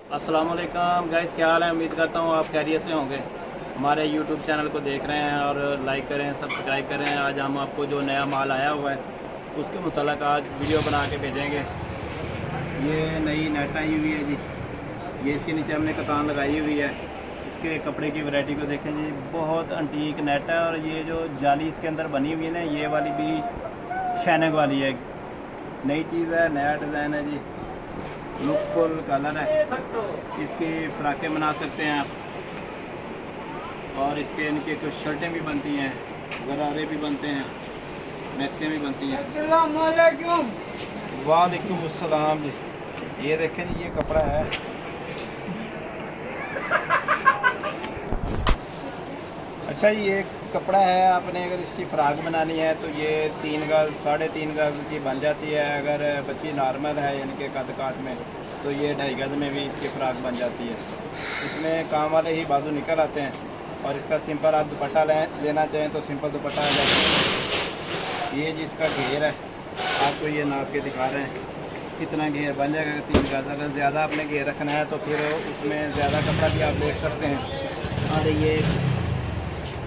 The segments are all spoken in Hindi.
अस्सलाम वालेकुम गाइस, क्या हाल है। उम्मीद करता हूँ आप खैरियत से होंगे। हमारे यूट्यूब चैनल को देख रहे हैं और लाइक करें, सब्सक्राइब करें। आज हम आपको जो नया माल आया हुआ है उसके मुतल्लिक़ आज वीडियो बना के भेजेंगे। ये नई नेट आई हुई है जी। ये इसके नीचे हमने कतान लगाई हुई है। इसके कपड़े की वैरायटी को देखें जी, बहुत अंटीक नेट है। और ये जो जाली इसके अंदर बनी हुई है ना, ये वाली भी शाइनिंग वाली है। नई चीज़ है, नया डिज़ाइन है जी, लुकफुल कलर है। इसकी फ्राकें बना सकते हैं आप, और इसके इनके कुछ शर्टें भी बनती हैं, गरारे भी बनते हैं, मैक्सियाँ भी बनती हैं। वालेकुम अस्सलाम जी। ये देखें जी, ये कपड़ा है। अच्छा जी, ये कपड़ा है। आपने अगर इसकी फ़्राक बनानी है तो ये 3 गज 3.5 गज की बन जाती है। अगर बच्ची नॉर्मल है यानी कि कद काट में, तो ये 2.5 गज में भी इसकी फ़्राक बन जाती है। इसमें काम वाले ही बाजू निकल आते हैं। और इसका सिंपल आप दुपट्टा लेना चाहें तो सिंपल दुपट्टा आ जाता है। ये जी इसका घेर है, आपको ये नाप के दिखा रहे हैं कितना घेर बन जाएगा। 3 गज। अगर ज़्यादा आपने घेर रखना है तो फिर उसमें ज़्यादा कपड़ा भी आप ले सकते हैं। और ये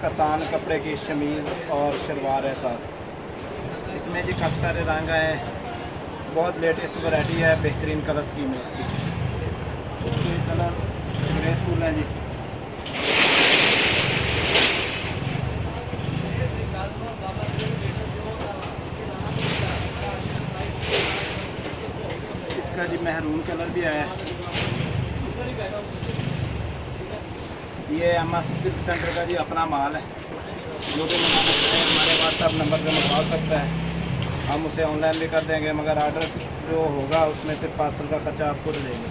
कतान कपड़े की शमीज़ और शलवार है साथ। इसमें जी काफ़ी सारे रंग आए हैं, बहुत लेटेस्ट वैरायटी है, बेहतरीन कलर स्कीम है इसकी। इसके कलर ग्रेसफुल है जी। इसका जी मेहरून कलर भी आया है। ये एम सिल्क सेंटर का जी अपना माल है। जो भी मंगाना चाहें हमारे व्हाट्सएप नंबर पर मंगवा सकता है। हम उसे ऑनलाइन भी कर देंगे, मगर आर्डर जो होगा उसमें फिर पार्सल का खर्चा आप खुद देंगे।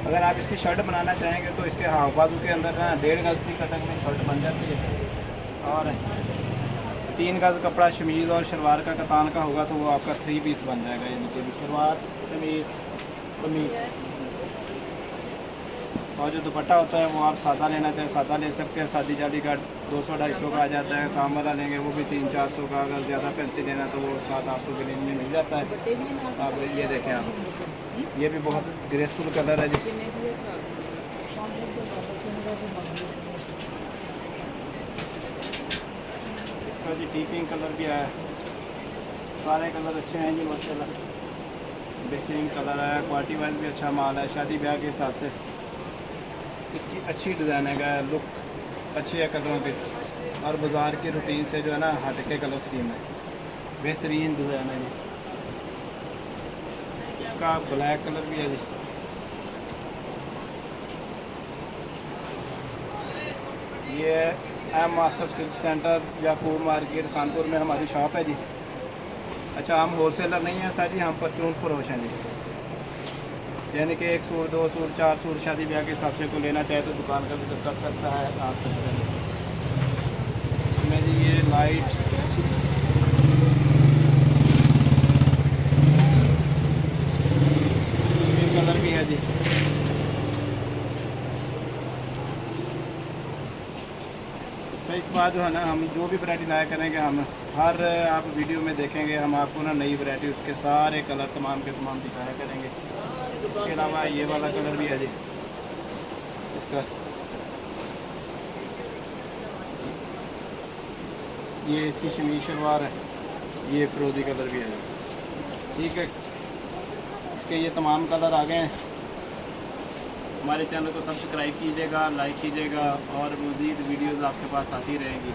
अगर आप इसकी शर्ट बनाना चाहेंगे तो इसके हाफ बाजू के अंदर ना 1.5 गज की कटक में शर्ट बन जाती है। और 3 गज कपड़ा शमीज़ और शलवार का कतान का होगा तो वो आपका 3 पीस बन जाएगा। यानी कि शलवार, शमीज़, कमीज़। और जो दुपट्टा होता है वो आप सादा लेना चाहें सादा ले सकते हैं। सादी जाली का 200-250 का आ जाता है। काम वाला लेंगे वो भी 300-400 का। अगर ज़्यादा फैंसी लेना तो वो 700-800 के रेंज में मिल जाता है। आप ये देखें, आप ये भी बहुत ग्रेसफुल कलर है जी। इसका जी टीपिंग कलर भी आया। सारे कलर अच्छे हैं जी माशाल्लाह, बेहतरीन कलर है। क्वालिटी वाइज भी अच्छा माल है, शादी ब्याह के हिसाब से इसकी अच्छी डिज़ाइन है, लुक अच्छी है कलरों की। और बाज़ार की रूटीन से जो है ना हट के कलर स्कीम है, बेहतरीन डिज़ाइन है जी। इसका ब्लैक कलर भी है जी। ये एम मास्टर सिल्क सेंटर याकूब मार्केट कानपुर में हमारी शॉप है जी। अच्छा, हम होलसेलर नहीं हैं सर जी, हम परचून फरोश हैं जी। यानी कि 1 सूट, 2 सूट, 4 सूट शादी ब्याह के हिसाब से कोई लेना चाहे तो दुकान का विजिट कर सकता है। आप सकते हैं इसमें जी ये लाइट कलर भी है जी। तो इस बार जो है ना, हम जो भी वैरायटी लाया करेंगे, हम हर आप वीडियो में देखेंगे, हम आपको ना नई वैरायटी उसके सारे कलर तमाम के तमाम दिखाया करेंगे। इसके अलावा ये वाला कलर भी है जी इसका। ये इसकी शमीज शलवार है। ये फिरोजी कलर भी है जी। ठीक है, इसके ये तमाम कलर आ गए हैं। हमारे चैनल को सब्सक्राइब कीजिएगा, लाइक कीजिएगा और मज़ीद वीडियोज़ आपके पास आती रहेंगी।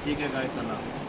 ठीक है गाइस, अल्लाह हाफ़िज़।